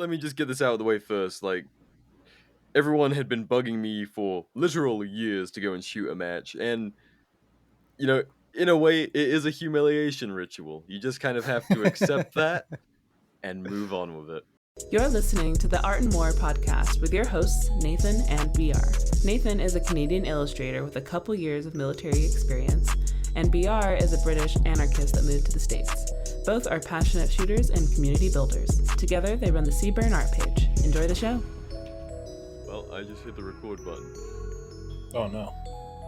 let me just get this out of the way first. Like, everyone had been bugging me for literal years to go and shoot a match, and you know, in a way, it is a humiliation ritual. You just kind of have to accept that and move on with it. You're listening to the Art and More podcast with your hosts, Nathan and BR. Nathan is a Canadian illustrator with a couple years of military experience, and BR is a British anarchist that moved to the States. Both are passionate shooters and community builders. Together, they run the Seaburn art page. Enjoy the show. Well, I just hit the record button. Oh no.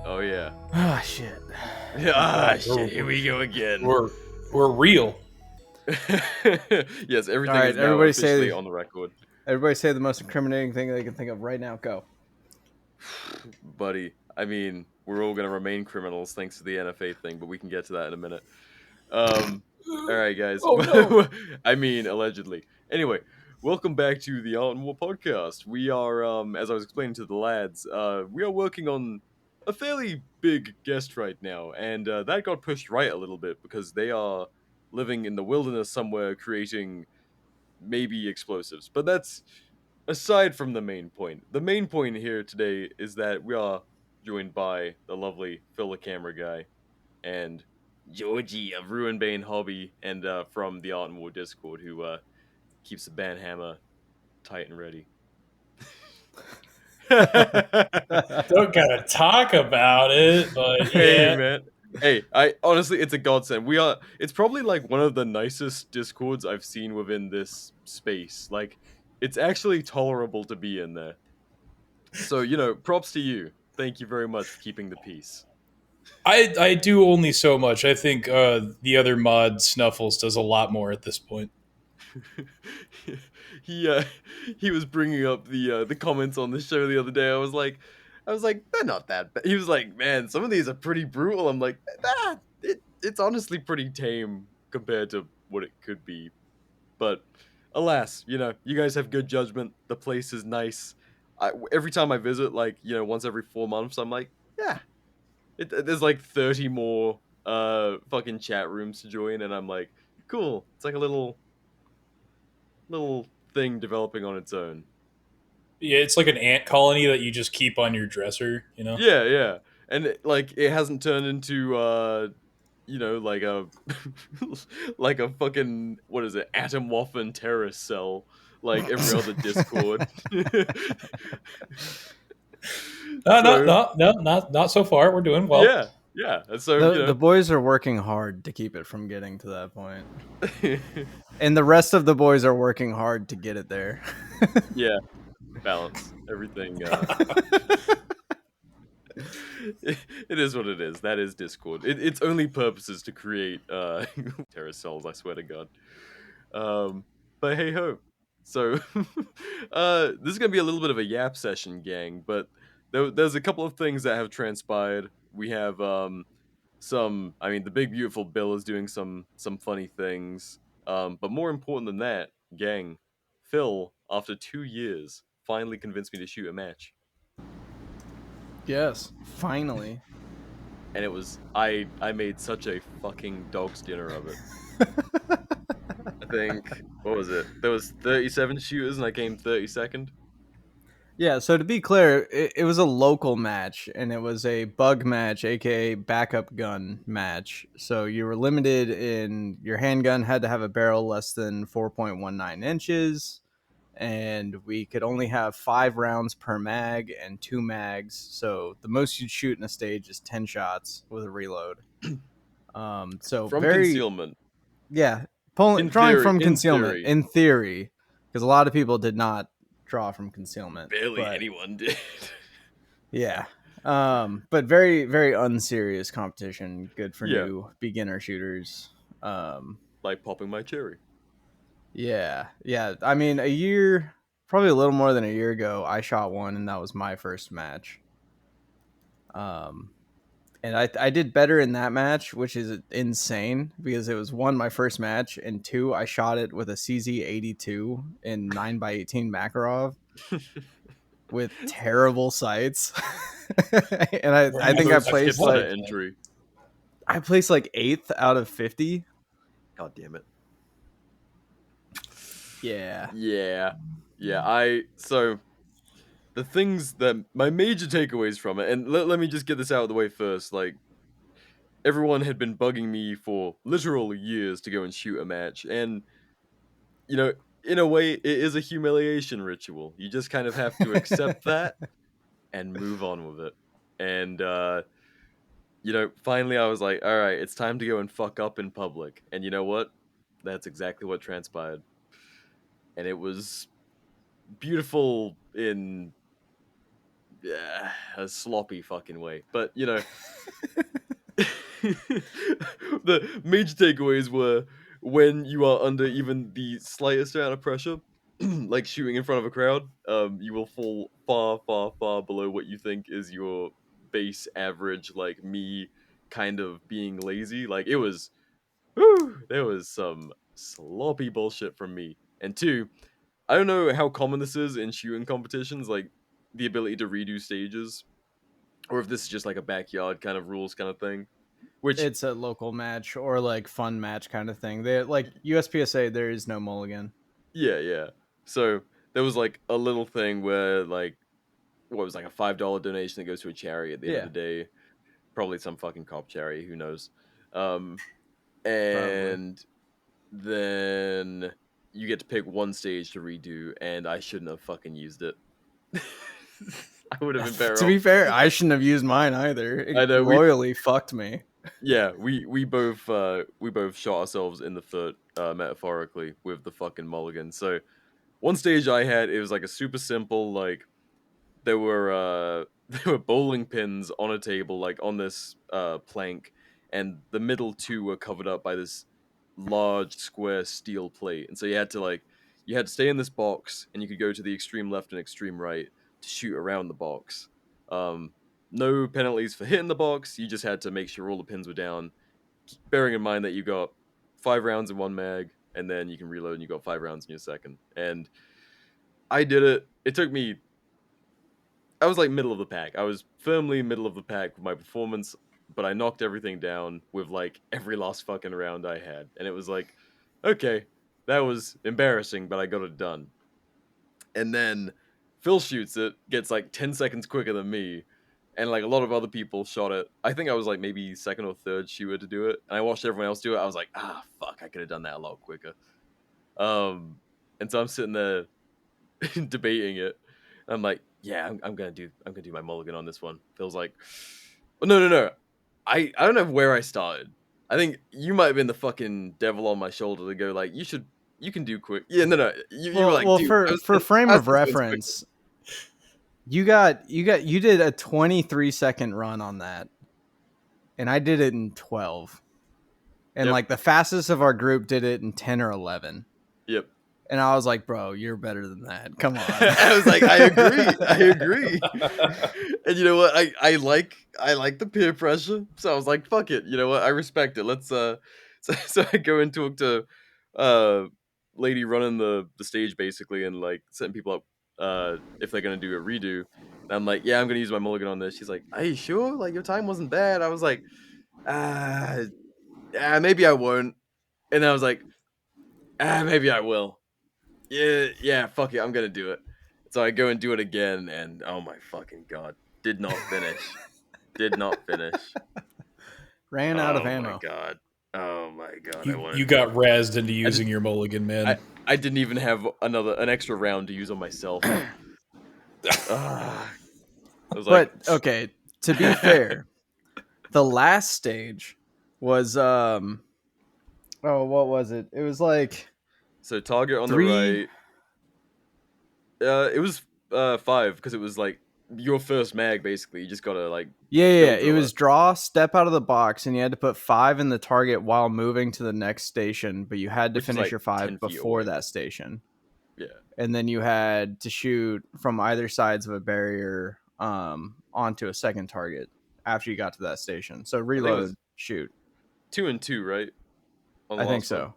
Oh yeah. Ah, shit. Shit, here we go again. We're real. Yes, everything All right, is now everybody officially say- on the record. Everybody say the most incriminating thing they can think of right now. Go. Buddy, I mean, we're all going to remain criminals thanks to the NFA thing, but we can get to that in a minute. Alright, guys. Oh, no. I mean, allegedly. Anyway, welcome back to the Art and War podcast. We are, as I was explaining to the lads, we are working on a fairly big guest right now, and that got pushed right a little bit because they are living in the wilderness somewhere creating maybe explosives. But that's aside from the main point. The main point here today is that we are joined by the lovely Phil the Camera Guy and Georgie of Ruin Bane Hobby and from the Art and War Discord who keeps the band hammer tight and ready. Don't gotta talk about it, but Hey yeah. man. Hey, I honestly, it's a godsend. It's probably like one of the nicest Discords I've seen within this space. Like, it's actually tolerable to be in there. So, props to you. Thank you very much for keeping the peace. I do only so much. I think the other mod Snuffles does a lot more at this point. He was bringing up the comments on the show the other day. I was like, they're not that bad. He was like, man, some of these are pretty brutal. I'm like, it's honestly pretty tame compared to what it could be. But alas, you guys have good judgment. The place is nice. Every time I visit, like, once every 4 months, I'm like, yeah. There's like 30 more fucking chat rooms to join, and I'm like, cool. It's like a little thing developing on its own. Yeah, it's like an ant colony that you just keep on your dresser, you know? Yeah. And it hasn't turned into like a like a fucking, what is it, Atomwaffen terrorist cell like every other Discord. Not so far. We're doing well. Yeah. And so The boys are working hard to keep it from getting to that point. And the rest of the boys are working hard to get it there. Yeah. Balance. Everything. It is what it is. That is Discord. Its only purpose is to create terror cells, I swear to God. But hey ho. So this is gonna be a little bit of a yap session, gang, but there's a couple of things that have transpired. We have the big beautiful Bill is doing some funny things. But more important than that, gang, Phil, after 2 years, finally convinced me to shoot a match. Yes, finally. And it was, I made such a fucking dog's dinner of it. I think, what was it? There was 37 shooters and I came 32nd. Yeah, so to be clear, it was a local match, and it was a bug match, aka backup gun match. So you were limited in your handgun had to have a barrel less than 4.19 inches, and we could only have 5 rounds per mag and 2 mags. So the most you'd shoot in a stage is 10 shots with a reload. So From very concealment. yeah, drawing theory, from in concealment theory. in theory, because a lot of people did not draw from concealment. Barely but- anyone did. Yeah. But very, very unserious competition. Good for Yeah. new beginner shooters. Like popping my cherry. Yeah. I mean, probably a little more than a year ago, I shot one, and that was my first match. And I did better in that match, which is insane because it was 1, my first match, and 2, I shot it with a CZ82 in 9x18 Makarov with terrible sights. And I think I placed What like an entry. I placed like 8th out of 50. God damn it. Yeah. Yeah. Yeah, so the things that my major takeaways from it, and let me just get this out of the way first. Like, everyone had been bugging me for literal years to go and shoot a match, and you know, in a way, it is a humiliation ritual. You just kind of have to accept that and move on with it. And finally, I was like, all right, it's time to go and fuck up in public. And you know what? That's exactly what transpired, and it was beautiful in a sloppy fucking way. But the major takeaways were when you are under even the slightest amount of pressure, like shooting in front of a crowd, you will fall far, far, far below what you think is your base average. Like me, kind of being lazy. Like it was, whew, there was some sloppy bullshit from me. And two, I don't know how common this is in shooting competitions, like the ability to redo stages, or if this is just like a backyard kind of rules kind of thing. Which, It's a local match or like fun match kind of thing. They like USPSA. There is no mulligan. yeah, yeah. So there was like a little thing where like what was like a $5 donation that goes to a charity at the end of Yeah, the day, probably some fucking cop charity, who knows. Um, probably. and then you get to pick one stage to redo, and I shouldn't have fucking used it. I would have been better To be off. fair, I shouldn't have used mine either. I It know royally fucked me. we both shot ourselves in the foot, metaphorically, with the fucking mulligan. So one stage I had, it was like a super simple, like there were there were bowling pins on a table, like on this plank, and the middle two were covered up by this large square steel plate. And so you had to stay in this box, and you could go to the extreme left and extreme right to shoot around the box. Um, no penalties for hitting the box. You just had to make sure all the pins were down, bearing in mind that you got 5 rounds in one mag, and then you can reload and you got 5 rounds in your second. And I did it. It took me, I was like middle of the pack. I was firmly middle of the pack with my performance, but I knocked everything down with like every last fucking round I had. And it was like, okay, that was embarrassing, but I got it done. And then Phil shoots it, gets like 10 seconds quicker than me. And like a lot of other people shot it. I think I was like maybe second or third shooter to do it. And I watched everyone else do it. I was like, fuck, I could have done that a lot quicker. And so I'm sitting there debating it. I'm like, yeah, I'm gonna do my mulligan on this one. Phil's like, oh, no. I don't know where I started. I think you might have been the fucking devil on my shoulder to go like, you can do quick. Yeah, no. You were like, Well, dude, for frame I was of 10 seconds quicker. reference, you did a 23-second run on that, and I did it in 12. And Yep, like the fastest of our group did it in 10 or 11. yep. And I was like, bro, you're better than that. Come on. I was like, I agree. And you know what? I like the peer pressure. So I was like, fuck it. You know what? I respect it. Let's so I go and talk to lady running the stage basically, and like setting people up if they're gonna do a redo. And I'm like, yeah, I'm gonna use my mulligan on this. She's like, are you sure? Like your time wasn't bad. I was like, maybe I won't. And I was like, maybe I will. Yeah, fuck it, I'm gonna do it. So I go and do it again, and oh my fucking god, did not finish. Did not finish. Ran out of Oh my ammo. god. Oh my god. You got razzed into using your mulligan, man. I didn't even have an extra round to use on myself. I was like, But okay, to be fair, the last stage was oh, what was it? It was like so target on 3. the right. It was 5 because it was like your first mag basically. You just gotta like Yeah. build to It the was left. draw, step out of the box, and you had to put 5 in the target while moving to the next station, but you had to Which is, finish like, your 10 5 feet before away. that station. Yeah. And then you had to shoot from either sides of a barrier onto a second target after you got to that station. So I think it was reload, shoot. 2 and 2, right? On the I think last one. so.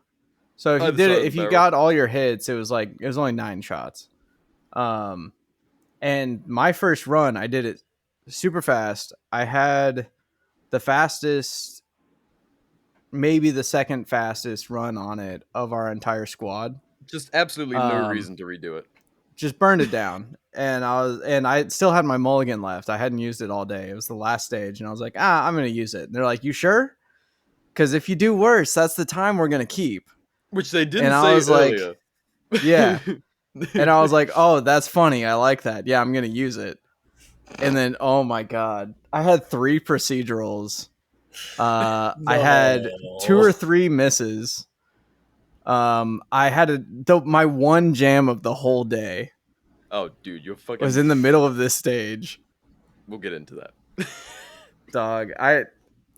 So if you Either did side it, of the if you barrel. got all your hits, it was only 9 shots. And my first run, I did it super fast. I had the fastest, maybe the second fastest run on it of our entire squad. Just absolutely no Um, reason to redo it. just burned it down. And I still had my mulligan left. I hadn't used it all day. It was the last stage, and I was like, I'm gonna use it. And they're like, you sure? Because if you do worse, that's the time we're gonna keep. Which they And didn't I say was like, earlier. yeah. And I was like, oh, that's funny. I like that. Yeah, I'm gonna use it. And then, oh my god, I had 3 procedurals. I had 2 No. or 3 misses. I had my one jam of the whole day Oh, dude, you're was fucking. in the middle of this stage. We'll get into that. Dog,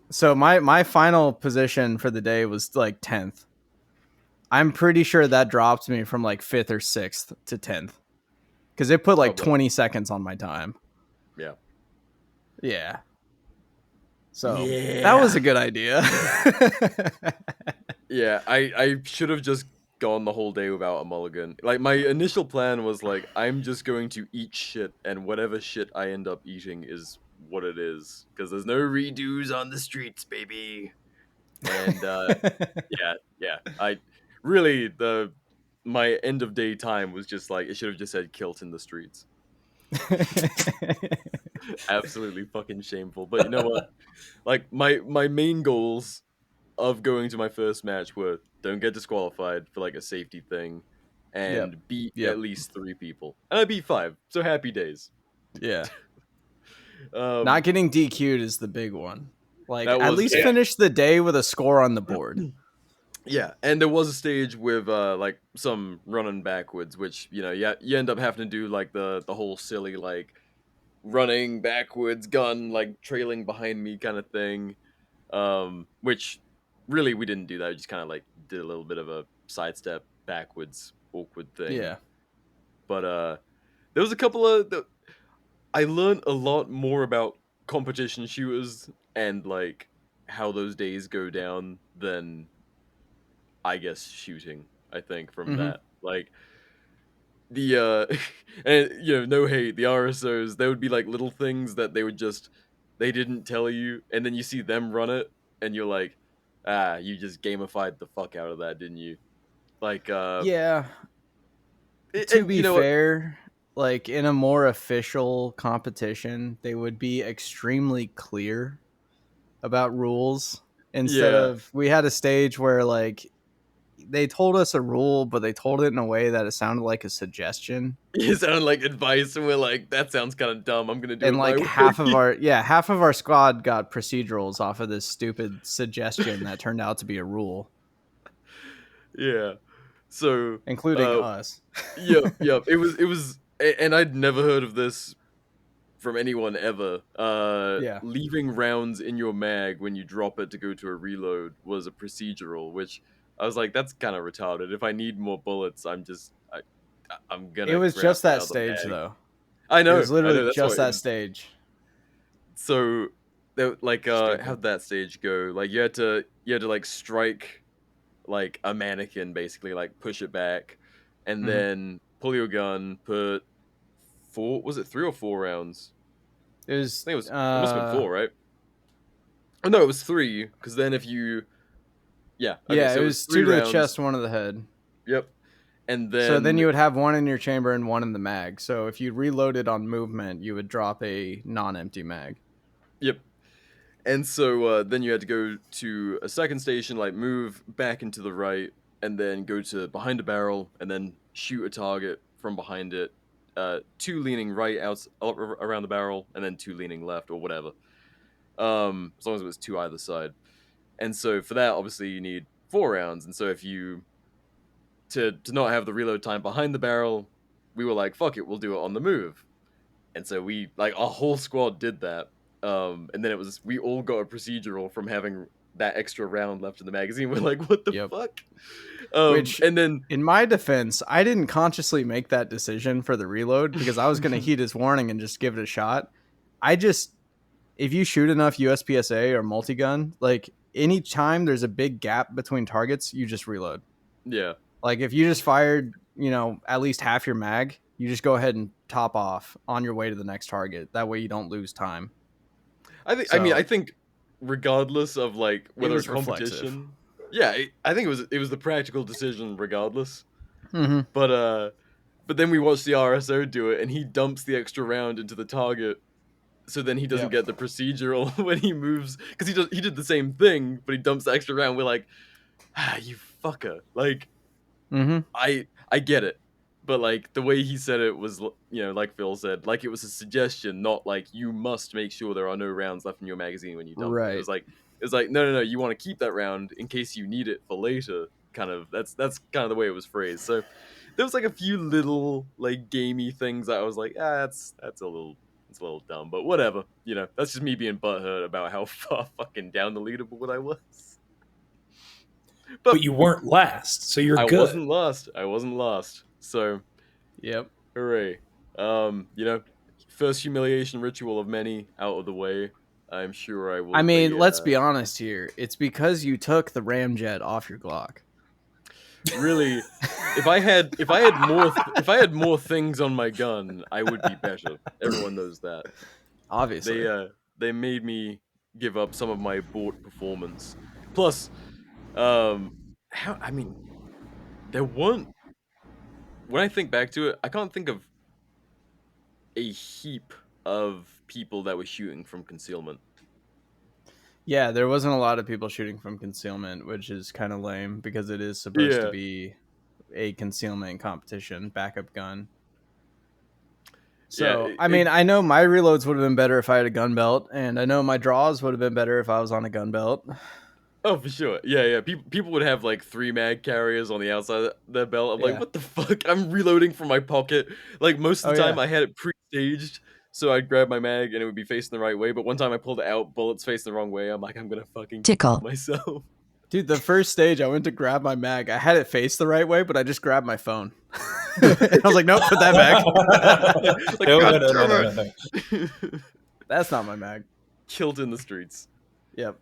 so my final position for the day was like 10th. I'm pretty sure that dropped me from like 5th or 6th to 10th because it put Oh like well, 20 seconds on my time. yeah, Yeah. So that was Yeah. a good idea. yeah. I should have just gone the whole day without a mulligan. Like my initial plan was like, I'm just going to eat shit, and whatever shit I end up eating is what it is, because there's no redos on the streets, baby. And yeah, yeah. I really my end of day time was just like it should have just said kilt in the streets. Absolutely fucking shameful. But you know what? Like my main goals of going to my first match were don't get disqualified for like a safety thing Yep. and beat Yep. at least 3 people. And I beat 5. So happy days. Yeah. Not Um getting DQ'd is the big one. Like, that at was least Yeah. finish the day with a score on the board. yeah, and there was a stage with like some running backwards, which you end up having to do like the whole silly like running backwards gun like trailing behind me kind of thing, which really we didn't do that. We just kind of like did a little bit of a sidestep backwards awkward thing. Yeah. But there was a couple of I learned a lot more about competition shooters and like how those days go down than I guess shooting. I think from Mm-hmm. that, like the and no hate, the RSOs, there would be like little things that they didn't tell you, and then you see them run it, and you're like, you just gamified the fuck out of that, didn't you? Like Yeah. To and be you know what? fair, like in a more official competition, they would be extremely clear about rules instead Yeah, of we had a stage where like they told us a rule, but they told it in a way that it sounded like a suggestion. it sounded like advice, and we're like, that sounds kind of dumb. I'm gonna do And it my like way. half of our squad got procedurals off of this stupid suggestion that turned out to be a rule, Yeah. So, including us. yep, yep. And I'd never heard of this from anyone ever. Yeah. Leaving rounds in your mag when you drop it to go to a reload was a procedural, which I was like, that's kind of retarded. If I need more bullets, I'm It gonna was grab just that another stage mag. though. It was I literally know. That's why just it that was stage. so. Like, Stupid. how'd that stage go? Like, you had to like strike like a mannequin, basically, like push it back, and Hmm. then pull your gun. Put four. Was it 3 or 4 rounds? It I was think it must have been 4, right? Oh no, it was 3. Because then if you, yeah, okay, yeah, it so it was was 2 three to the rounds. chest, 1 to the head. Yep, and So then then you would have 1 in your chamber and 1 in the mag. So if you reloaded on movement, you would drop a non-empty mag. yep, and so then you had to go to a second station, like move back into the right, and then go to behind a barrel, and then shoot a target from behind it. 2 leaning right out around the barrel, and then 2 leaning left or whatever. As long as it was 2 either side. And so for that, obviously you need 4 rounds. And so if you to not have the reload time behind the barrel, we were like, fuck it, we'll do it on the move. And so we like our whole squad did that. And then we all got a procedural from having that extra round left in the magazine. We're like, what the Yep. fuck? Which, And then in my defense, I didn't consciously make that decision for the reload because I was going to heed his warning and just give it a shot. If you shoot enough USPSA or multi-gun, like anytime there's a big gap between targets, you just reload. yeah. Like if you just fired, at least half your mag, you just go ahead and top off on your way to the next target. That way you don't lose time. I So think regardless of like it whether was it's reflexive. competition, yeah, I think it was the practical decision regardless. Mm-hmm. But then we watch the RSO do it, and he dumps the extra round into the target. So then he doesn't Yeah. get the procedural when he moves, because he did the same thing, but he dumps the extra round. We're like, you fucker! Like, Mm-hmm. I get it, but like the way he said it was, like Phil said, like it was a suggestion, not like you must make sure there are no rounds left in your magazine when you dump it. Right. It was like no, you want to keep that round in case you need it for later. Kind of that's kind of the way it was phrased. So there was like a few little like gamey things that I was like, that's a little dumb, but whatever. That's just me being butthurt about how far fucking down the leaderboard I was. But But you weren't last, so you're I good. wasn't lost. I wasn't lost. So Yep. hooray. First humiliation ritual of many out of the way. I'm sure I will I mean, be let's be honest here. It's because you took the ramjet off your Glock. really if I had more things on my gun, I would be better. Everyone knows that. Obviously. They made me give up some of my bought performance. Plus, how I mean, there weren't when I think back to it, I can't think of a heap of people that were shooting from concealment. Yeah, there wasn't a lot of people shooting from concealment, which is kind of lame because it is supposed to Yeah. be a concealment competition, backup gun. Yeah, So, I mean, I know my reloads would have been better if I had a gun belt, and I know my draws would have been better if I was on a gun belt. oh, for sure. Yeah. People would have like 3 mag carriers on the outside of their belt. I'm like, Yeah. what the fuck? I'm reloading from my pocket. Like most of the Oh, time, yeah. I had it pre-staged, so I'd grab my mag and it would be facing the right way. But one time I pulled it out, bullets facing the wrong way. I'm like, I'm gonna fucking kill myself. Dude, the first stage, I went to grab my mag. I had it face the right way, but I just grabbed my phone. I was like, nope, put that back. Like, No, God no, no, damn no, no. it. That's not my mag. Killed in the streets. Yep.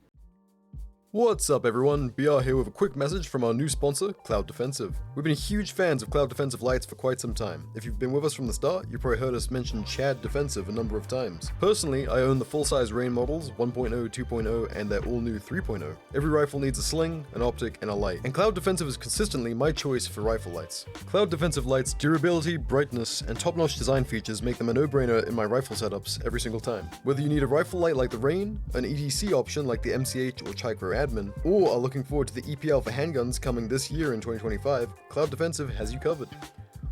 What's up, everyone? BR here with a quick message from our new sponsor, Cloud Defensive. We've been huge fans of Cloud Defensive lights for quite some time. If you've been with us from the start, you've probably heard us mention Chad Defensive a number of times. Personally, I own the full-size Rain models, 1.0, 2.0, and their all-new 3.0. Every rifle needs a sling, an optic, and a light, and Cloud Defensive is consistently my choice for rifle lights. Cloud Defensive lights' durability, brightness, and top-notch design features make them a no-brainer in my rifle setups every single time. Whether you need a rifle light like the Rain, an EDC option like the MCH or Chicro Admin, or are looking forward to the EPL for handguns coming this year in 2025, Cloud Defensive has you covered.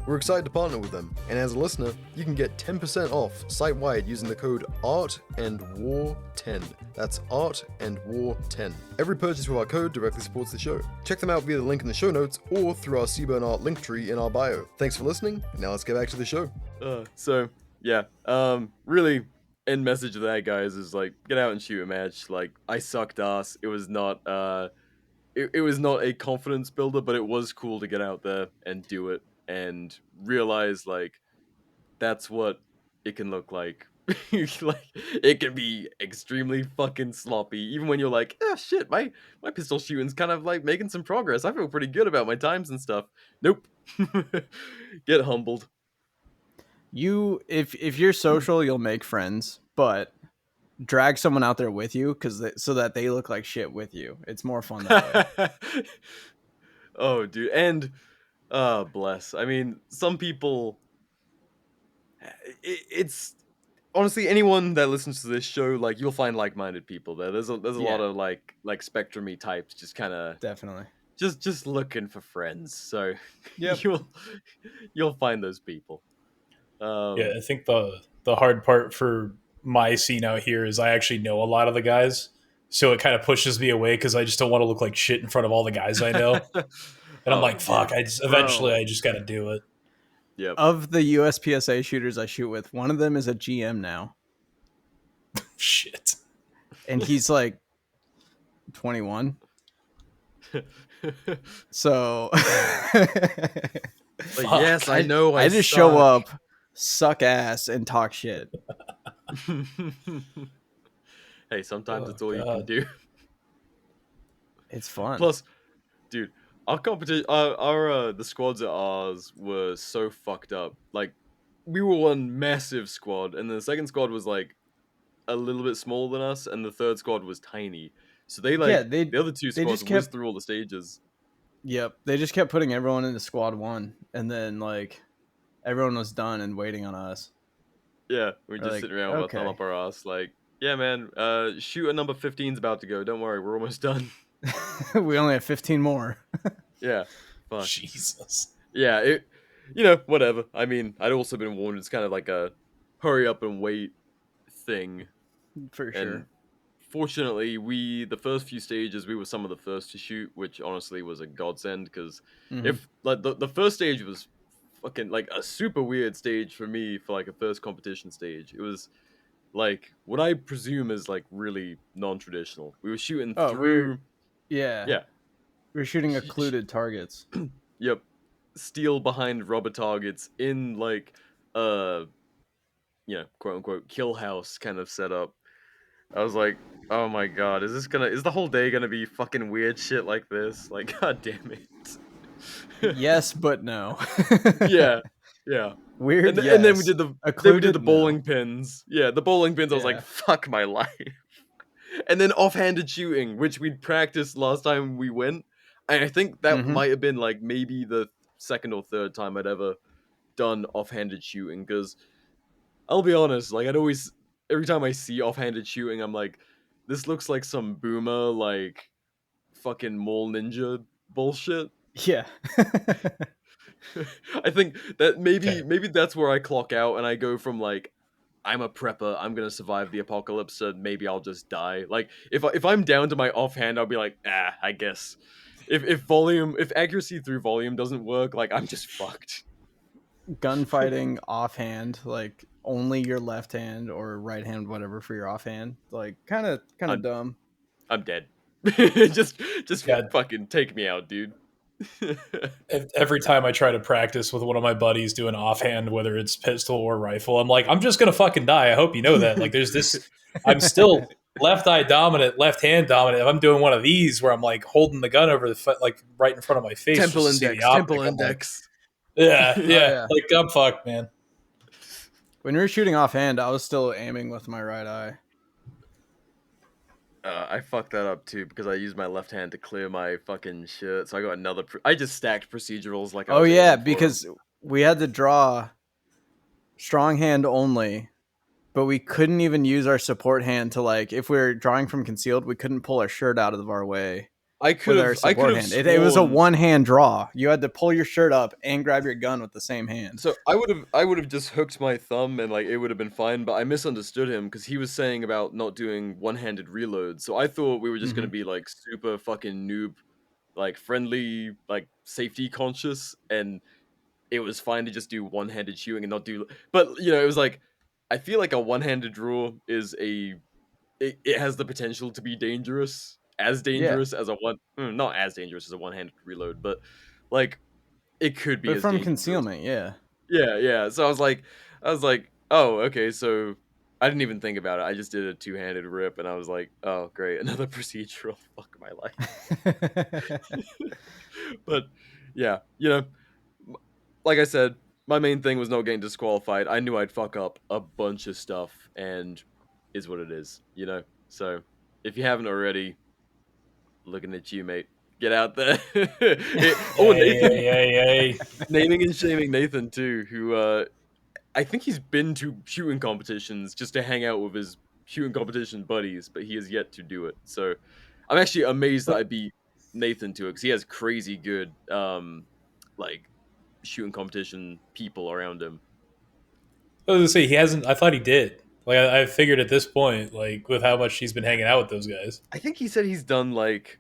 We're excited to partner with them, and as a listener, you can get 10% off site-wide using the code ARTANDWAR10. That's ARTANDWAR10. Every purchase with our code directly supports the show. Check them out via the link in the show notes or through our Seaburn Art link tree in our bio. Thanks for listening, now let's get back to the show. Really, end message of that, guys, is like, get out and shoot a match. Like, I sucked ass. It was not it was not a confidence builder, but it was cool to get out there and do it and realize like that's what it can look like. Like, it can be extremely fucking sloppy, even when you're like, oh shit, my pistol shooting's kind of like making some progress. I feel pretty good about my times and stuff. Nope. Get humbled. If you're social, you'll make friends, but drag someone out there with you so that they look like shit with you. It's more fun that way. Oh, dude, and bless. I mean, some people. It's honestly anyone that listens to this show, like you'll find like-minded people there. There's a Yeah. lot of like spectrumy types, just kind of Definitely. just looking for friends. So Yep. you'll find those people. Yeah, I think the hard part for my scene out here is I actually know a lot of the guys, so it kind of pushes me away because I just don't want to look like shit in front of all the guys I know. And I'm like, fuck, eventually I just got to do it. Yep. Of the USPSA shooters I shoot with, one of them is a GM now. Shit. And he's like 21. So Like, yes, I know. I just show up, suck ass, and talk shit. Hey, sometimes it's all you can do. It's fun. Plus, dude, our competition, our the squads at ours were so fucked up. Like, we were one massive squad, and the second squad was like a little bit smaller than us, and the third squad was tiny. So they like Yeah, the other two they squads just whizzed kept through all the stages. Yep. They just kept putting everyone into squad 1, and then like everyone was done and waiting on us. Yeah, we We're just like, sitting around with our thumb okay. up our ass, like, yeah, man, shooter number 15's about to go. Don't worry, we're almost done. We only have 15 more. Yeah, fuck. Jesus. Yeah, whatever. I mean, I'd also been warned. It's kind of like a hurry up and wait thing. For And sure. fortunately, the first few stages, we were some of the first to shoot, which honestly was a godsend because Mm-hmm. if like the first stage was fucking like a super weird stage for me for like a first competition stage. It was like what I presume is like really non-traditional. We were shooting Oh, through, yeah. yeah, We're shooting sh- sh- occluded targets. yep, steel behind rubber targets in like uh quote unquote kill house kind of setup. I was like, oh my god, is the whole day gonna be fucking weird shit like this? Like, god damn it. Yes, but no. Yeah, yeah. Weird, And then we yes. did the Occluded, no. bowling pins. Yeah, the bowling pins. I was like, Yeah. fuck my life. And then offhanded shooting, which we'd practiced last time we went. And I think that Mm-hmm. might have been like maybe the second or third time I'd ever done offhanded shooting. Because I'll be honest, like every time I see offhanded shooting, I'm like, this looks like some boomer like fucking mall ninja bullshit. Yeah. I think that Okay. maybe that's where I clock out and I go from like I'm a prepper, I'm gonna survive the apocalypse, so maybe I'll just die. Like if I'm down to my offhand, I'll be like, I guess. If accuracy through volume doesn't work, like I'm just fucked. Gunfighting offhand, like only your left hand or right hand, whatever for your offhand. Like kind of I'm dumb. I'm dead. just Yeah. fucking take me out, dude. Every time I try to practice with one of my buddies doing offhand, whether it's pistol or rifle, I'm like, I'm just gonna fucking die. I hope you know that. Like, there's this. I'm still left eye dominant, left hand dominant. If I'm doing one of these where I'm like holding the gun over like right in front of my face just to see the optic, temple I'm like, index. yeah, Oh yeah, yeah. like I'm fucked, man. When we were shooting offhand, I was still aiming with my right eye. I fucked that up too because I used my left hand to clear my fucking shit. So I got another. I just stacked procedurals like I Oh was yeah, aiming for 'em. because we had to draw strong hand only, but we couldn't even use our support hand to like if we were drawing from concealed, we couldn't pull our shirt out of our way with our I could support have hand. It was a sworn. one hand draw. You had to pull your shirt up and grab your gun with the same hand. So I would have just hooked my thumb and like it would have been fine. But I misunderstood him because he was saying about not doing one-handed reloads. So I thought we were just gonna Mm-hmm. be like super fucking noob, like friendly, like safety conscious, and it was fine to just do one-handed shooting and not do. But it was like I feel like a one-handed draw is it has the potential to be Yeah, dangerous as a not as dangerous as a one-handed reload, but like it could be but as from dangerous. concealment, yeah. Yeah, yeah. So I was like, oh, okay. So I didn't even think about it. I just did a two-handed rip, and I was like, oh, great, another procedural. Fuck my life. But yeah, like I said, my main thing was not getting disqualified. I knew I'd fuck up a bunch of stuff, and is what it is. So if you haven't already, looking at you, mate. Get out there. Yay, Nathan, yay, yay, yay. naming and shaming Nathan too, who I think he's been to shooting competitions just to hang out with his shooting competition buddies, but he has yet to do it. So I'm actually amazed that I beat Nathan to it because he has crazy good like shooting competition people around him. I was gonna say he hasn't. I thought he did. Like I figured at this point, like with how much he's been hanging out with those guys. I think he said he's done like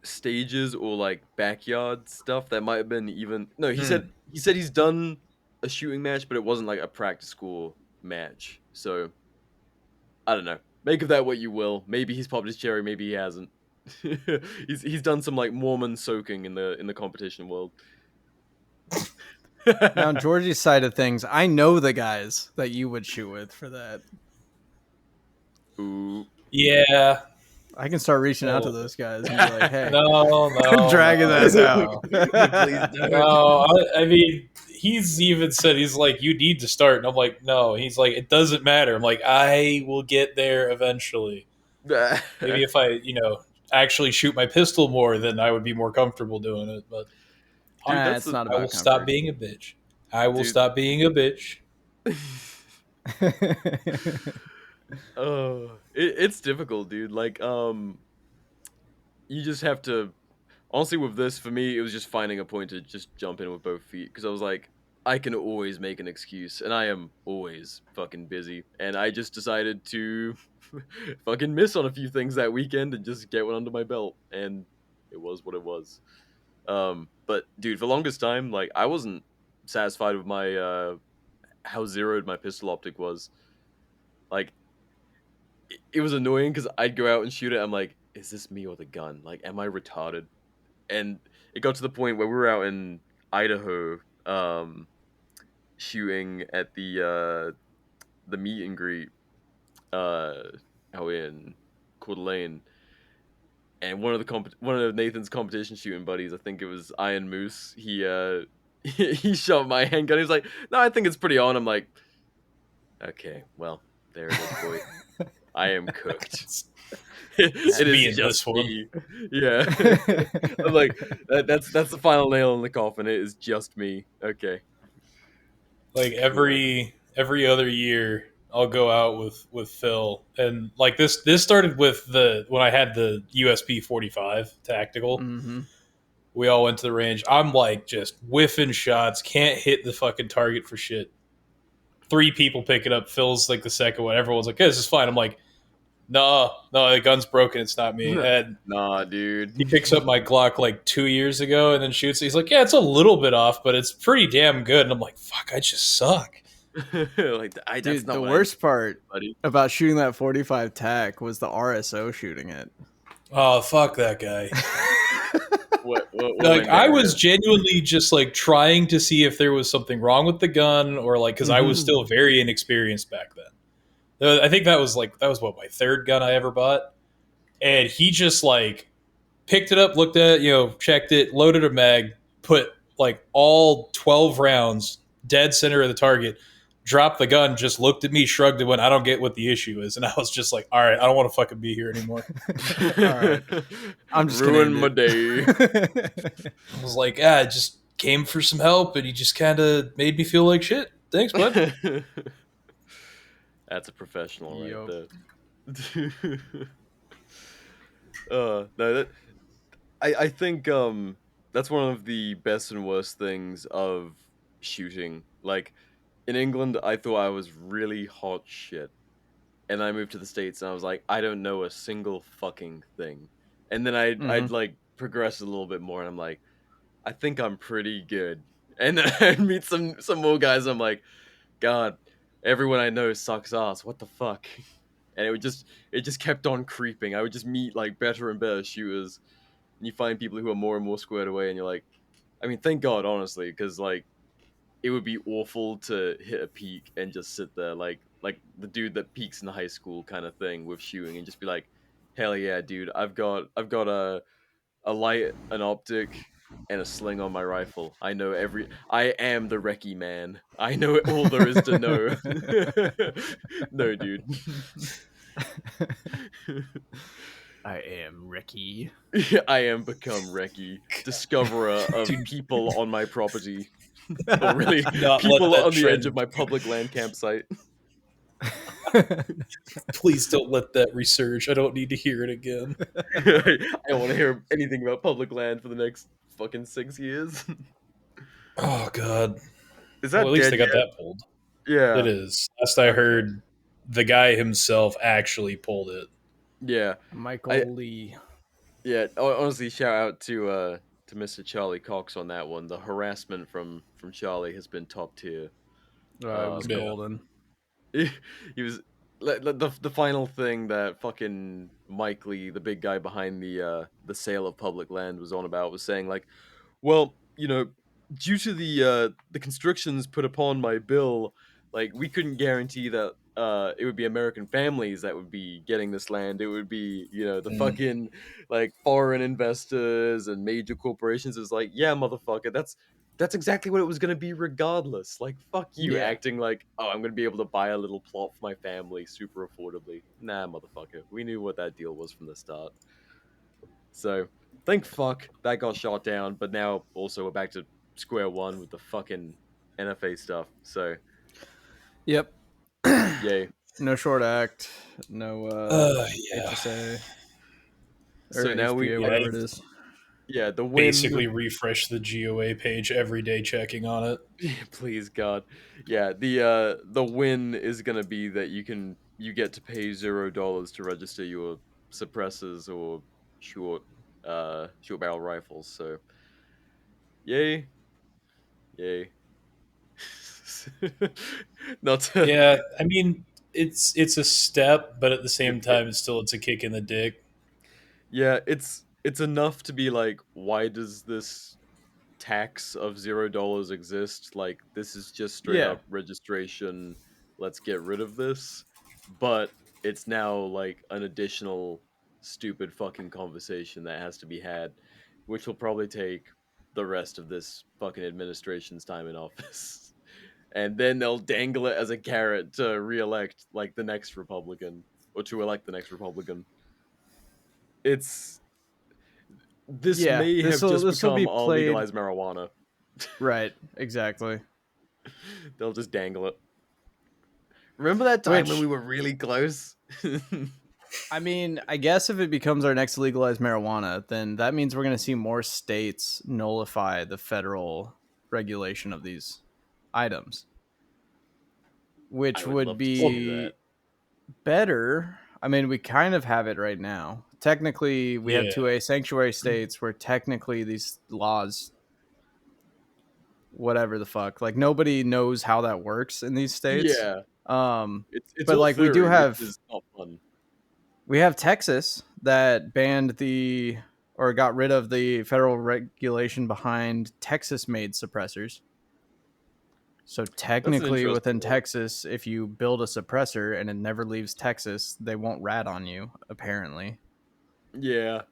stages or like backyard stuff that might have been even no he said he's done a shooting match but it wasn't like a practice school match, so I don't know, make of that what you will. Maybe he's popped his cherry, maybe he hasn't. He's done some like Mormon soaking in the competition world. Now, on Georgie's side of things, I know the guys that you would shoot with for that. Ooh. Yeah. I can start reaching out to Oh. those guys and be like, "Hey, No, drag his ass out." Please don't. no. I mean, he's even said he's like, you need to start, and I'm like, no. He's like, it doesn't matter. I'm like, I will get there eventually. Maybe if I, actually shoot my pistol more, then I would be more comfortable doing it. But Dude, that's It's the not I will about stop comfort. being a bitch. I will dude. stop being a bitch. It's difficult, dude. Like, you just have to. Honestly, with this, for me, it was just finding a point to just jump in with both feet because I was like, I can always make an excuse, and I am always fucking busy. And I just decided to fucking miss on a few things that weekend and just get one under my belt, and it was what it was. But dude, for the longest time, like I wasn't satisfied with my how zeroed my pistol optic was. Like it was annoying because I'd go out and shoot it. I'm like, is this me or the gun? Like, am I retarded? And it got to the point where we were out in Idaho, shooting at the meet and greet, uh, out in Coeur d'Alene, and one of Nathan's competition shooting buddies, I think it was Iron Moose. He shot my handgun. He was like, "No, I think it's pretty on." I'm like, "Okay, well, there it is, boy. I am cooked. It's It me is in this just one. me." Yeah, I'm like, that's the final nail in the coffin. It is just me. Okay, Like cool. every other year, I'll go out with Phil, and like this started with the when I had the USP 45 tactical. Hmm. We all went to the range. I'm like just whiffing shots, can't hit the fucking target for shit. Three people pick it up. Phil's like the second one. Everyone's like, "Yeah, this is fine." I'm like, no, the gun's broken. It's not me. And Nah, dude. he picks up my Glock like 2 years ago and then shoots it. He's like, yeah, it's a little bit off, but it's pretty damn good. And I'm like, fuck, I just suck. Like, that's Dude, not the what I worst part buddy. about shooting that 45 tac was the RSO shooting it. Oh, fuck that guy. What Like, went I down was genuinely just like trying to see if there was something wrong with the gun or like, because I was there? still very inexperienced back then. I think that was what, my third gun I ever bought. And he just like picked it up, looked at it, checked it, loaded a mag, put like all 12 rounds dead center of the target, dropped the gun, just looked at me, shrugged, and went, I don't get what the issue is. And I was just like, all right, I don't want to fucking be here anymore. All right, I'm just gonna Ruin end my day. it. I was like, I just came for some help, and he just kind of made me feel like shit. Thanks, bud. That's a professional right Yup. there. No, I think that's one of the best and worst things of shooting. Like in England, I thought I was really hot shit, and I moved to the States, and I was like, I don't know a single fucking thing. And then I'd Hmm. like progress a little bit more, and I'm like, I think I'm pretty good. And then I'd meet some more guys. I'm like, God, everyone I know sucks ass. What the fuck? And it just kept on creeping. I would just meet like better and better shooters, and you find people who are more and more squared away, and you're like, I mean, thank God, honestly, because like it would be awful to hit a peak and just sit there like the dude that peaks in high school kind of thing with shooting and just be like, hell yeah, dude, I've got a light, an optic, and a sling on my rifle. I am the recce man. I know all there is to know. No, dude. I am Ricky. I am become recce, discoverer of Dude, people on my property. Or really, do not let people that on the edge of trend. my public land campsite. Please don't let that resurge. I don't need to hear it again. I don't want to hear anything about public land for the next fucking 6 years. Oh, God. Is Well, at that least dead they got yet? that pulled. It Yeah. is. Last I Okay. heard, the guy himself actually pulled it. Yeah. I Michael Lee. Yeah, honestly, shout out to Mr. Charlie Cox on that one. The harassment from Charlie has been top tier. It was Um, Yeah. golden. he was the final thing that fucking Mike Lee, the big guy behind the sale of public land, was on about was saying like, well, due to the constrictions put upon my bill, like we couldn't guarantee that it would be American families that would be getting this land. It would be, the Mm. fucking like foreign investors and major corporations. Is like, yeah, motherfucker, that's exactly what it was gonna be regardless. Like, fuck you, Yeah. acting like, oh, I'm gonna be able to buy a little plot for my family super affordably. Nah, motherfucker. We knew what that deal was from the start. So thank fuck that got shot down, but now also we're back to square one with the fucking NFA stuff. So Yep. yay. No short act. No Yeah. HSA or So now we HBA, Yeah, whatever it is. yeah, the win. basically refresh the GOA page every day checking on it. Please God. Yeah, the win is gonna be that you get to pay $0 to register your suppressors or short short barrel rifles. So yay, yay. Not to Yeah, I mean it's a step, but at the same time it's a kick in the dick. yeah, it's enough to be like, why does this tax of $0 exist? Like, this is just straight Yeah. up registration. Let's get rid of this. But it's now like an additional stupid fucking conversation that has to be had, which will probably take the rest of this fucking administration's time in office. And then they'll dangle it as a carrot to re-elect like the next Republican or to elect the next Republican. It's this Yeah. may have just This will be become our played legalized marijuana. right. Exactly. They'll just dangle it. Remember that time when we Which were really close? I mean, I guess if it becomes our next legalized marijuana, then that means we're going to see more states nullify the federal regulation of these items, I which would would love to see Well, that. be better. I mean, we kind of have it right now. Technically, we have yeah. 2A sanctuary states where technically these laws, whatever the fuck, like nobody knows how that works in these states. Yeah, Um, it's but all like we do theory, which have is not fun. Texas that banned the or got rid of the federal regulation behind Texas made suppressors. So That's an technically interesting within one. Texas, if you build a suppressor and it never leaves Texas, they won't rat on you, apparently. Yeah,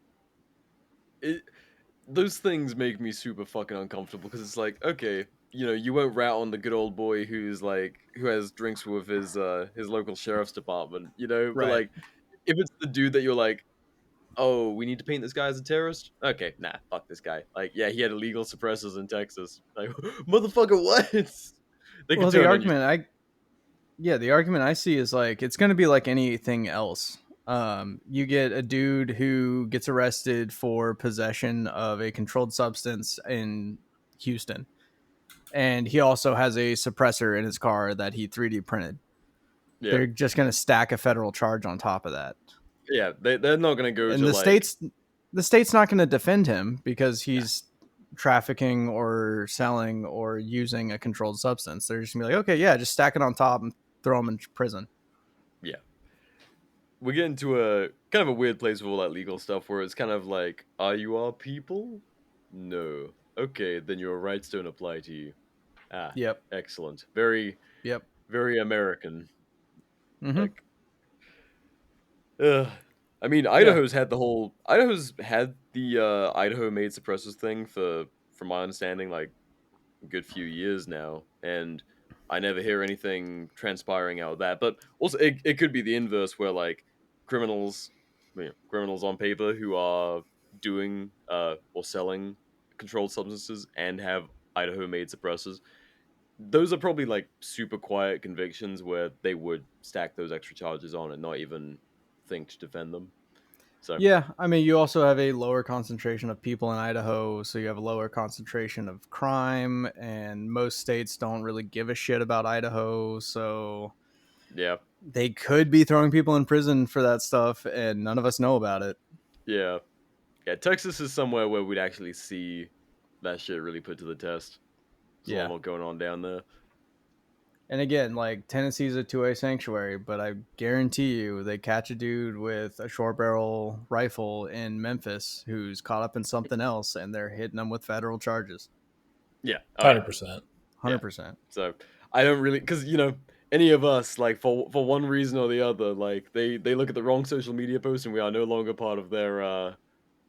it, those things make me super fucking uncomfortable because it's like, okay, you won't rat on the good old boy who has drinks with his local sheriff's department, but Right. like if it's the dude that you're like, oh, we need to paint this guy as a terrorist? Okay, nah, fuck this guy. Like, yeah, he had illegal suppressors in Texas. Like, motherfucker, what? They could Well, the turn on you. argument I the argument I see is like it's going to be like anything else. You get a dude who gets arrested for possession of a controlled substance in Houston, and he also has a suppressor in his car that he 3D printed. Yeah, They're just going to stack a federal charge on top of that, yeah, they're not gonna go and to like, the state's not going to defend him because he's trafficking or selling or using a controlled substance. They're just gonna be like, okay, yeah, just stack it on top and throw him in prison. yeah. We get into a kind of a weird place with all that legal stuff where it's kind of like, are you our people? No. Okay, then your rights don't apply to you. Ah, Yep. excellent. Very, Yep. very American. Mm-hmm. Like, I mean, Yeah. Idaho's had the Idaho made suppressors thing for, from my understanding, like a good few years now, and I never hear anything transpiring out of that. But also, it could be the inverse, where like criminals, criminals on paper who are doing or selling controlled substances and have Idaho made suppressors. Those are probably like super quiet convictions where they would stack those extra charges on and not even think to defend them. So Yeah. I mean, you also have a lower concentration of people in Idaho, so you have a lower concentration of crime, and most states don't really give a shit about Idaho, so yeah, they could be throwing people in prison for that stuff, and none of us know about it. yeah, yeah. Texas is somewhere where we'd actually see that shit really put to the test. There's a lot Yeah. more going on down there. And again, like Tennessee's a 2A sanctuary, but I guarantee you they catch a dude with a short barrel rifle in Memphis who's caught up in something else and they're hitting them with federal charges. Yeah. Oh yeah. 100%. Yeah. 100%. So I don't really, because any of us, like for one reason or the other, like they look at the wrong social media post and we are no longer part of their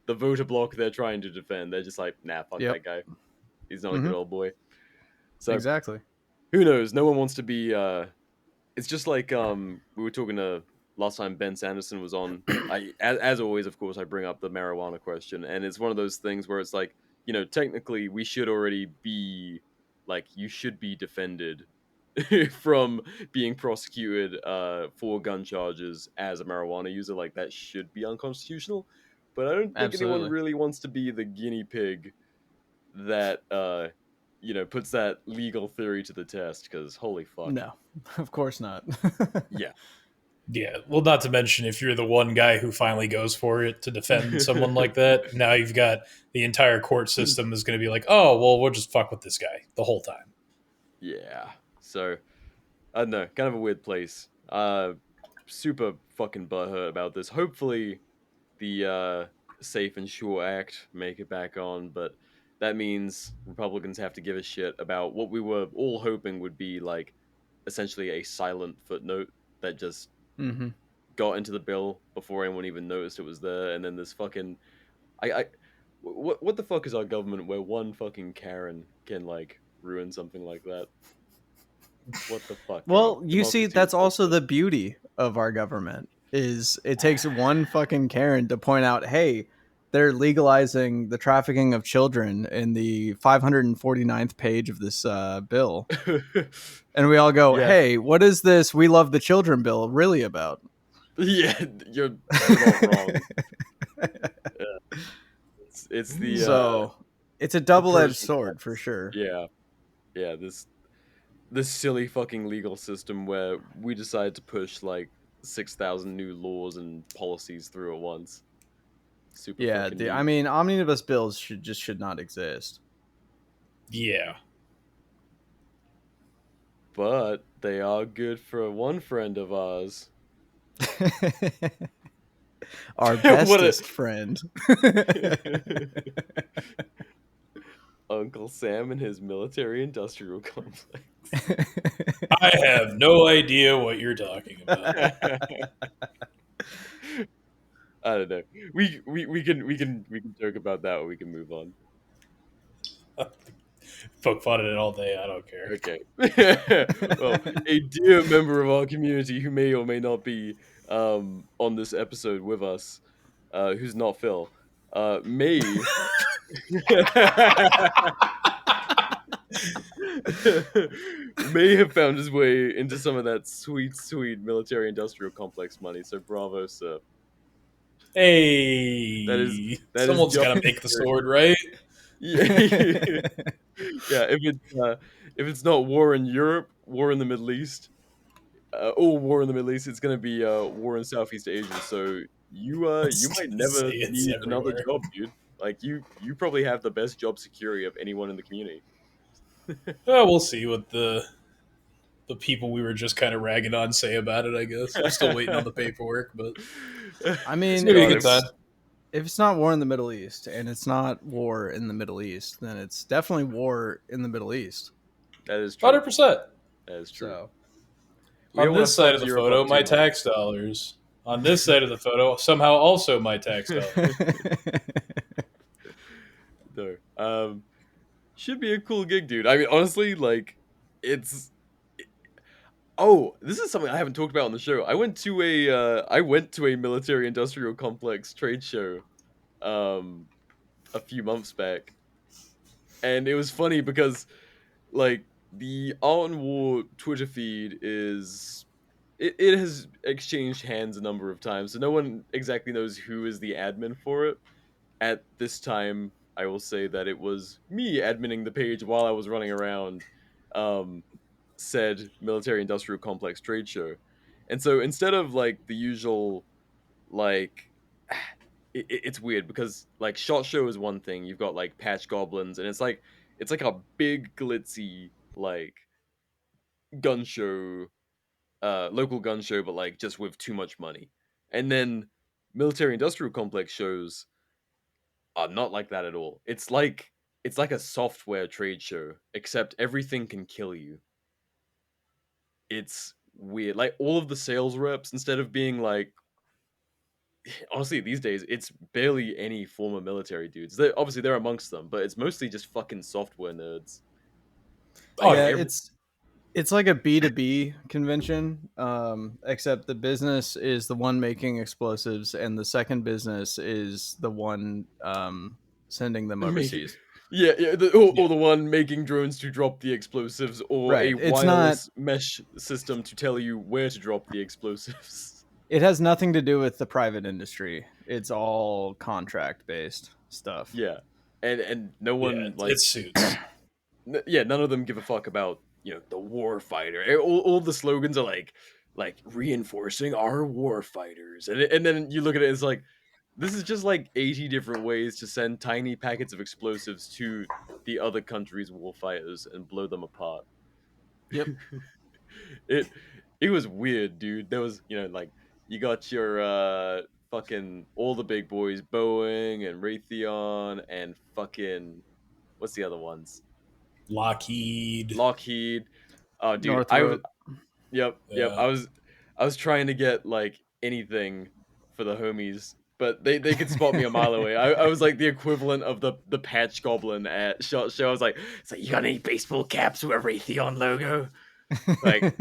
the voter block they're trying to defend. They're just like, nah, fuck Yep. that guy. He's not a good Mm-hmm. old boy. So Exactly. who knows? No one wants to be. It's just like we were talking to last time Ben Sanderson was on, as always, of course, I bring up the marijuana question, and it's one of those things where it's like, technically we should already be like, you should be defended from being prosecuted for gun charges as a marijuana user. Like that should be unconstitutional, but I don't think anyone Absolutely. really wants to be the guinea pig that puts that legal theory to the test. Because holy fuck, No, of course not. yeah. Yeah, well, not to mention if you're the one guy who finally goes for it to defend someone like that, now you've got the entire court system is going to be like, oh, well, we'll just fuck with this guy the whole time. Yeah. So I don't know, kind of a weird place. Super fucking butthurt about this. Hopefully, the Safe and Sure Act make it back on, but that means Republicans have to give a shit about what we were all hoping would be like essentially a silent footnote that just hmm got into the bill before anyone even noticed it was there, and then this fucking I what the fuck is our government where one fucking Karen can like ruin something like that? What the fuck, bro? Well, you see, Democracy was that's built also for the beauty of our government is it takes one fucking Karen to point out, hey, they're legalizing the trafficking of children in the 549th page of this bill. this. And we all go, Yeah, hey, what is this We Love the Children bill really about? yeah, you're not wrong. It's the So it's a the double edged Persian sword for cats. sure. Yeah, yeah. This silly fucking legal system where we decide to push like 6,000 new laws and policies through at once. Super Yeah, fucking I neat. mean, omnibus bills should not exist. Yeah. But they are good for one friend of ours. Our What a bestest friend. Uncle Sam and his military industrial complex. I have no idea what you're talking about. I don't know. We can joke about that or we can move on. Poke fun at it all day. I don't care. Okay. Well, a dear member of our community who may or may not be on this episode with us, who's not Phil, may may have found his way into some of that sweet, sweet military industrial complex money. So bravo, sir. That is Hey, that is someone's just got to make the sword, right? yeah. Yeah, if it's not war in Europe, war in the Middle East, or war in the Middle East, it's gonna be war in Southeast Asia. So Let's you might say never it's need another everywhere. job, dude. Like you probably have the best job security of anyone in the community. We'll see what the people we were just kind of ragging on say about it. I guess I'm still waiting on the paperwork, but I it's mean, gonna be a God, good time. if it's not war in the Middle East and it's not war in the Middle East, then it's definitely war in the Middle East. that is true. 100%. That is true. So, We On don't want this to side of thumbs the Europe photo, up too my much. tax dollars. On this side of the photo, somehow also my tax dollars. No. Should be a cool gig, dude. I mean, honestly, like, it's. Oh, this is something I haven't talked about on the show. I went to a military industrial complex trade show, um, a few months back, and it was funny because like the Art and War Twitter feed it has exchanged hands a number of times, so no one exactly knows who is the admin for it. At this time, I will say that it was me adminning the page while I was running around um, said military industrial complex trade show. And so instead of like the usual, like, it's weird because like Shot Show is one thing, you've got like Patch Goblins, and it's like a big glitzy like gun show, local gun show, but like just with too much money. And then military industrial complex shows are not like that at all. It's like a software trade show, except everything can kill you. It's weird. Like all of the sales reps, instead of being like, honestly, these days it's barely any former military dudes. Obviously they're amongst them, but it's mostly just fucking software nerds. Oh Like yeah, yeah, every It's like a B2B convention, except the business is the one making explosives, and the second business is the one sending them Make overseas. Yeah, yeah, Yeah. or the one making drones to drop the explosives, or a Right. It's not. wireless mesh system to tell you where to drop the explosives. It has nothing to do with the private industry. It's all contract based stuff. Yeah, and no Yeah, one like it's suits. yeah, none of them give a fuck about the war fighter. All the slogans are like reinforcing our war fighters, and then you look at it, it's like this is just like 80 different ways to send tiny packets of explosives to the other country's war fighters and blow them apart. Yep. it it was weird, dude. There was like you got your fucking all the big boys, Boeing and Raytheon and fucking what's the other ones? Lockheed. Lockheed. Oh, dude, I was Northrop. yep. Yeah. I was trying to get like anything for the homies, but they could spot me a mile away. I was like the equivalent of the patch goblin at Shot Show. I was like, it's like, you got any baseball caps with a Raytheon logo? Like,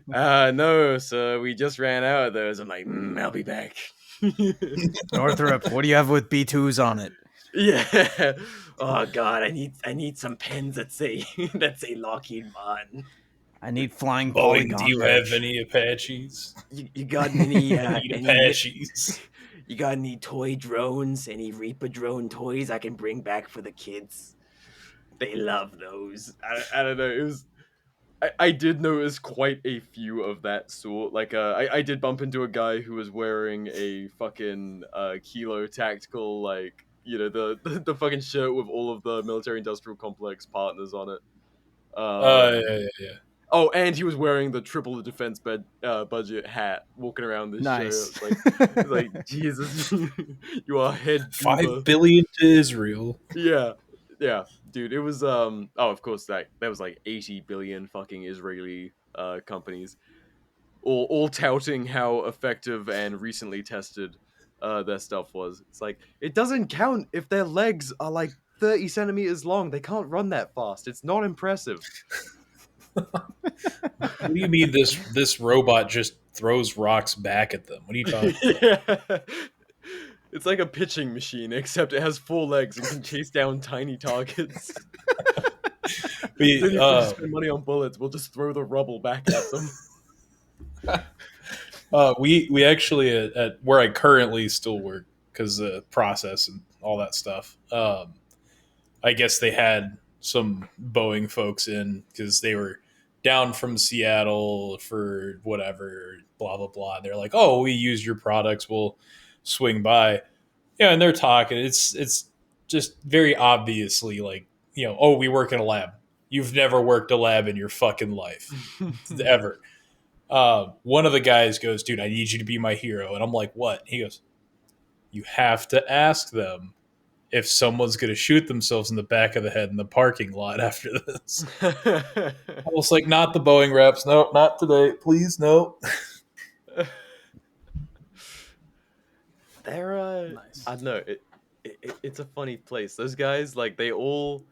no, sir, we just ran out of those. I'm like, I'll be back. Northrop, what do you have with B2s on it? Yeah. Oh god, I need some pens that say that say Lockheed Martin. I need flying Boeing, polygon. do you have any Apaches? You got any I need Apaches. you got any toy drones? Any Reaper drone toys I can bring back for the kids? They love those. I don't know. It was I did notice quite a few of that sort. Like, I did bump into a guy who was wearing a fucking Kilo Tactical, like, the fucking shirt with all of the military industrial complex partners on it. Yeah. Oh, and he was wearing the triple the defense budget hat, walking around this show. Nice. It's like Jesus, you are head goober. 5 billion to Israel. Yeah, yeah, dude. It was oh, of course that was like 80 billion fucking Israeli companies, all touting how effective and recently tested their stuff was. It's like it doesn't count if their legs are like 30 centimeters long. They can't run that fast. It's not impressive. What do you mean this robot just throws rocks back at them? What are you talking about? Yeah. It's like a pitching machine, except it has 4 legs and can chase down tiny targets. We, Then you can just spend money on bullets. We'll just throw the rubble back at them. we actually at where I currently still work because the process and all that stuff. I guess they had some Boeing folks in because they were down from Seattle for whatever, blah blah blah. They're like, "Oh, we use your products. We'll swing by." Yeah, and they're talking. It's just very obviously like, oh, we work in a lab. You've never worked a lab in your fucking life ever. One of the guys goes, "Dude, I need you to be my hero," and I'm like, "What?" He goes, "You have to ask them if someone's going to shoot themselves in the back of the head in the parking lot after this." I was like, "Not the Boeing reps. No, not today. Please, no." They're Nice. I don't know. It's a funny place. Those guys, like, they all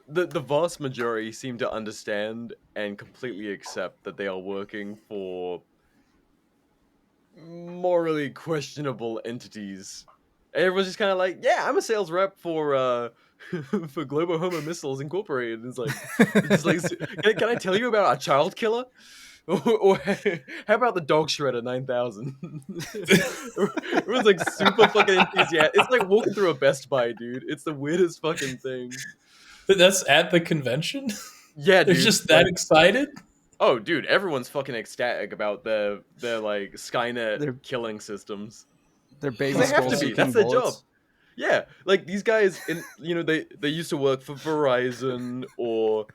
the vast majority seem to understand and completely accept that they are working for morally questionable entities. Everyone's just kind of like, yeah, I'm a sales rep for for Global Homo Missiles Incorporated. And it's like, can I tell you about a child killer? Or how about the Dog Shredder 9000? It was like super fucking enthusiastic. It's like walking through a Best Buy, dude. It's the weirdest fucking thing. That's at the convention? Yeah, They're dude. just that excited? Oh, dude, everyone's fucking ecstatic about their like Skynet They're- killing systems. They're baby They have skull to be. seeking That's their bullets. job. Yeah, like these guys, they used to work for Verizon or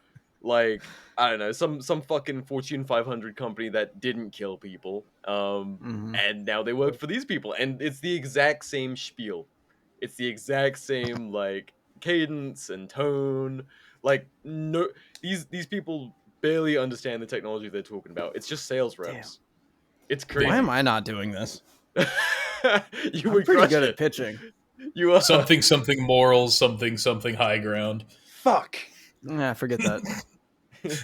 like I don't know some fucking Fortune 500 company that didn't kill people. And now they work for these people, and it's the exact same spiel. It's the exact same like cadence and tone. Like no, these people barely understand the technology they're talking about. It's just sales reps. It's crazy. Why am I not doing this? You I'm would pretty crush good it. at pitching. You are Something morals, something high ground. fuck. Nah, forget that.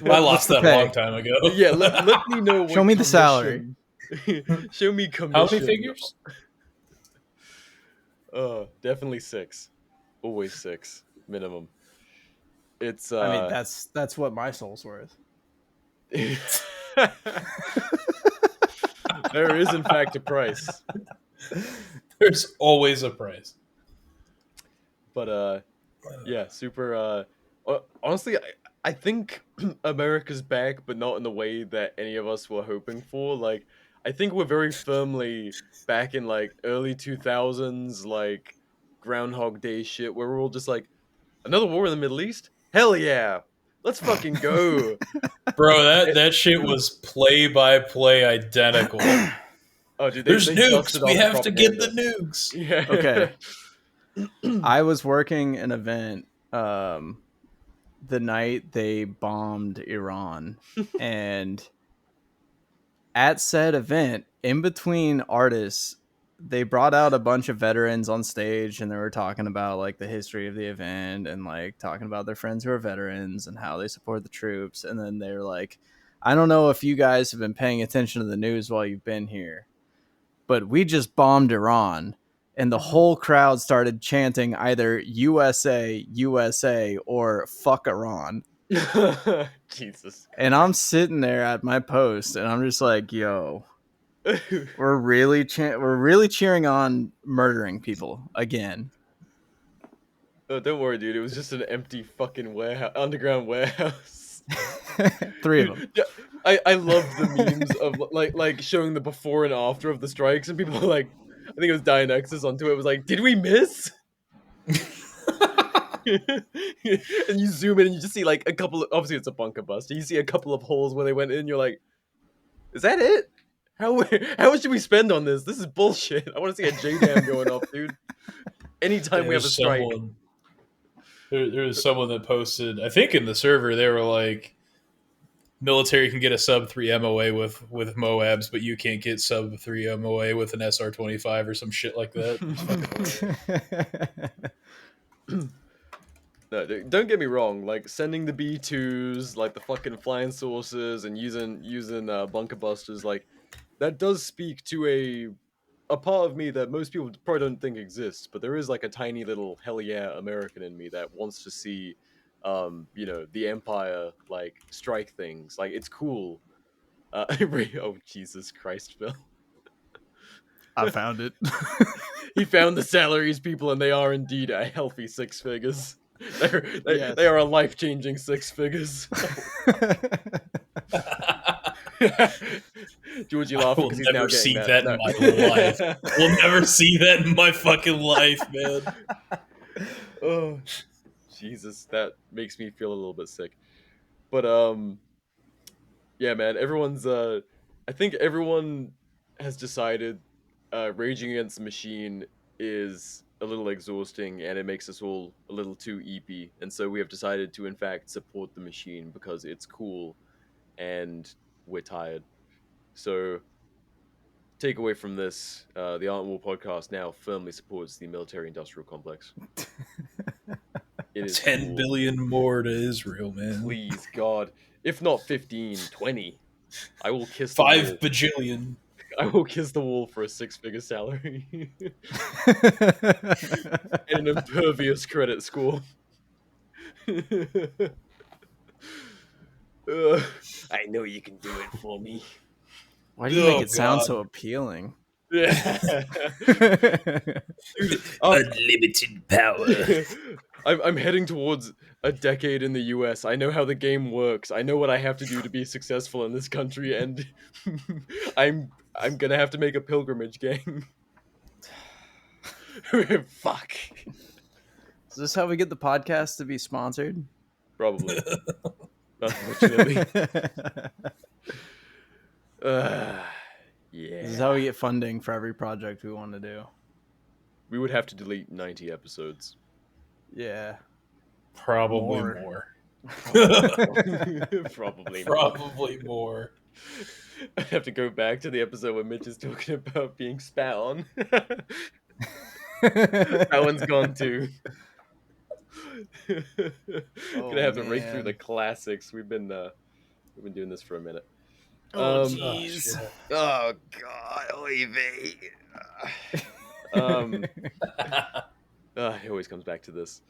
I lost that a pay? long time ago. Yeah, let me know what Show me the salary. Show me commission. How many figures? Definitely 6. Always 6 minimum. It's I mean, that's what my soul's worth. There is in fact a price. There's always a price. But yeah, super honestly, I think America's back, but not in the way that any of us were hoping for. Like, I think we're very firmly back in like early 2000s, like Groundhog Day shit, where we're all just like, another war in the Middle East? Hell yeah, let's fucking go. Bro, that shit was play by play identical. Oh, dude, There's they nukes. dusted We off the have to get the propaganda. nukes. Yeah. Okay. I was working an event the night they bombed Iran, and at said event, in between artists, they brought out a bunch of veterans on stage, and they were talking about like the history of the event and like talking about their friends who are veterans and how they support the troops. And then they're like, I don't know if you guys have been paying attention to the news while you've been here, but we just bombed Iran. And the whole crowd started chanting either USA, USA, or fuck Iran. Jesus. And I'm sitting there at my post, and I'm just like, yo, we're really cheering on murdering people again. Oh, don't worry, dude. It was just an empty fucking warehouse, underground warehouse. 3 of them. Yeah, I love the memes of like showing the before and after of the strikes, and people are like, I think it was Dianexus onto it was like, did we miss? And you zoom in and you just see like a couple of, obviously it's a bunker bust. You see a couple of holes where they went in. You're like, is that it? How much should we spend on this? This is bullshit. I want to see a JDAM going off, dude. Anytime we have a strike. There was someone that posted, I think in the server, they were like, military can get a sub 3 MOA with Moabs, but you can't get sub 3 MOA with an SR-25 or some shit like that. No, don't get me wrong. Like sending the B2s, like the fucking flying saucers, and using bunker busters, like that does speak to a part of me that most people probably don't think exists. But there is like a tiny little hell yeah American in me that wants to see, the Empire like strike things. Like it's cool. Oh Jesus Christ, Phil! I found it. He found the salaries, people, and they are indeed a healthy 6 figures. Yes. They are a life-changing 6 figures. George, you laughing We'll because he's now never getting see that. that in my life. We'll never see that in my fucking life, man. Oh, Jesus, that makes me feel a little bit sick. But yeah, man, everyone's I think everyone has decided Raging Against the Machine is a little exhausting and it makes us all a little too eepy, and so we have decided to in fact support the machine because it's cool and we're tired. So take away from this, the Art and War podcast now firmly supports the military industrial complex. It is 10 cool. billion more to Israel, man. Please, God. If not 15, 20. I will kiss the 5 wall. bajillion. I will kiss the wall for a 6-figure salary. And an impervious credit score. I know you can do it for me. Why do you make it sound so appealing? Yeah. Dude, Unlimited power. I'm heading towards a decade in the US. I know how the game works. I know what I have to do to be successful in this country, and I'm gonna have to make a pilgrimage, gang. Fuck. Is this how we get the podcast to be sponsored? Probably. Unfortunately. Yeah. This is how we get funding for every project we want to do. We would have to delete 90 episodes. Yeah. Probably more. Probably more. I have to go back to the episode where Mitch is talking about being spat on. That one's gone too. Gonna have to rake through the classics. We've been doing this for a minute. Oh Oh, jeez. shit. Oh God, oy vey. um, it always comes back to this.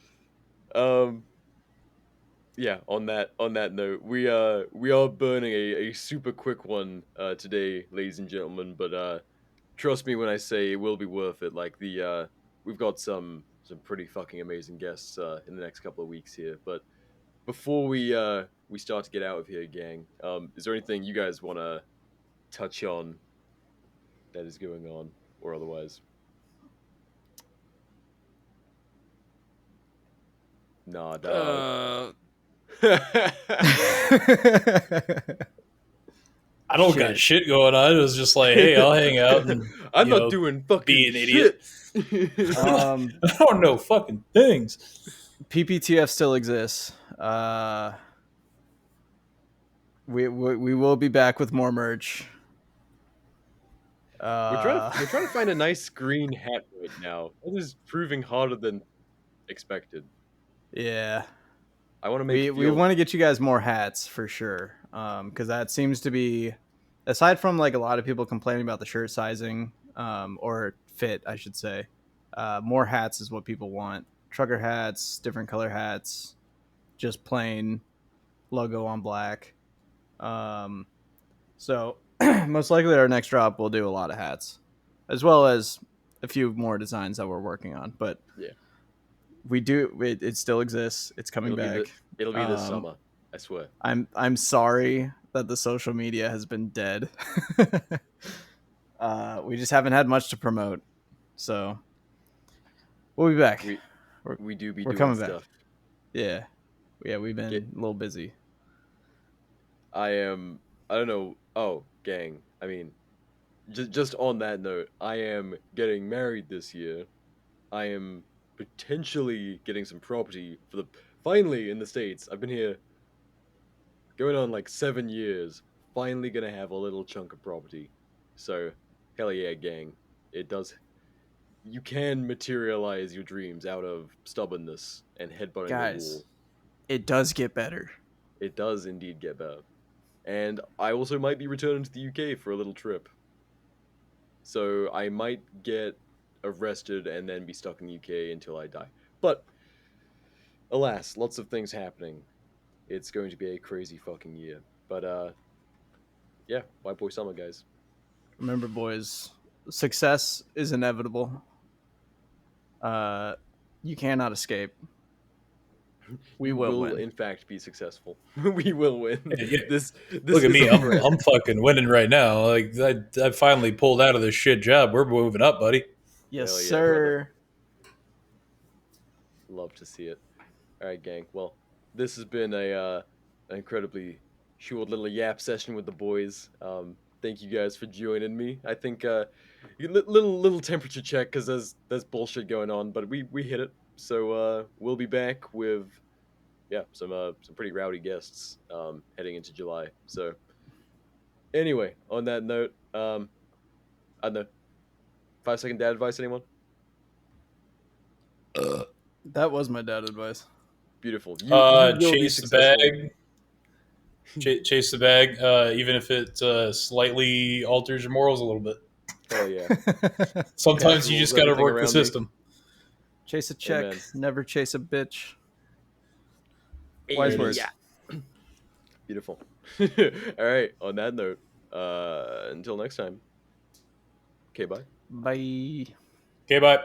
Yeah. On that note, we are burning a super quick one today, ladies and gentlemen. But trust me when I say it will be worth it. Like we've got some pretty fucking amazing guests in the next couple of weeks here. But before we start to get out of here, gang, is there anything you guys want to touch on that is going on or otherwise? Nah, dog. I don't got shit going on. It was just like, hey, I'll hang out and I'm not doing fucking be an idiot. I don't know fucking things. PP.TF still exists. We will be back with more merch. We're trying to find a nice green hat right now. This is proving harder than expected. Yeah. I want to make we want to get you guys more hats for sure. Because that seems to be, aside from like a lot of people complaining about the shirt sizing, or fit, I should say, more hats is what people want. Trucker hats, different color hats, just plain logo on black. So most likely our next drop will do a lot of hats, as well as a few more designs that we're working on. But yeah, we do. It still exists. It's coming back. It'll be this summer. I swear. I'm sorry that the social media has been dead. We just haven't had much to promote, so we'll be back. We do be we're doing coming stuff. back. Yeah, we've been a little busy. I don't know. Oh, gang. I mean, just on that note, I am getting married this year. I am potentially getting some property for the finally in the States. I've been here going on like 7 years. Finally gonna have a little chunk of property. So, hell yeah, gang. It does. You can materialize your dreams out of stubbornness and headbutting the Guys, wall. it does get better. It does indeed get better. And I also might be returning to the UK for a little trip. So I might get arrested and then be stuck in the UK until I die. But alas, lots of things happening. It's going to be a crazy fucking year. But yeah, White Boy Summer, guys. Remember, boys, success is inevitable. You cannot escape. We will win. In fact be successful. We will win. Yeah. This Look at me. is I'm fucking winning right now. Like I finally pulled out of this shit job. We're moving up, buddy. Yes, Hell yeah, sir. Love to see it. All right, gang. Well, this has been an incredibly short little yap session with the boys. Thank you guys for joining me. I think little temperature check because there's bullshit going on, but we hit it. So we'll be back with some pretty rowdy guests heading into July. So anyway, on that note, I don't know. 5-second dad advice, anyone? That was my dad advice. Beautiful. You will chase the bag. Chase the bag, even if it slightly alters your morals a little bit. Hell yeah. Sometimes you just got to work the system. Chase a check, Amen. never chase a bitch. Wise words. Yeah. Beautiful. All right. On that note, until next time. Okay, bye. Bye. Okay, bye.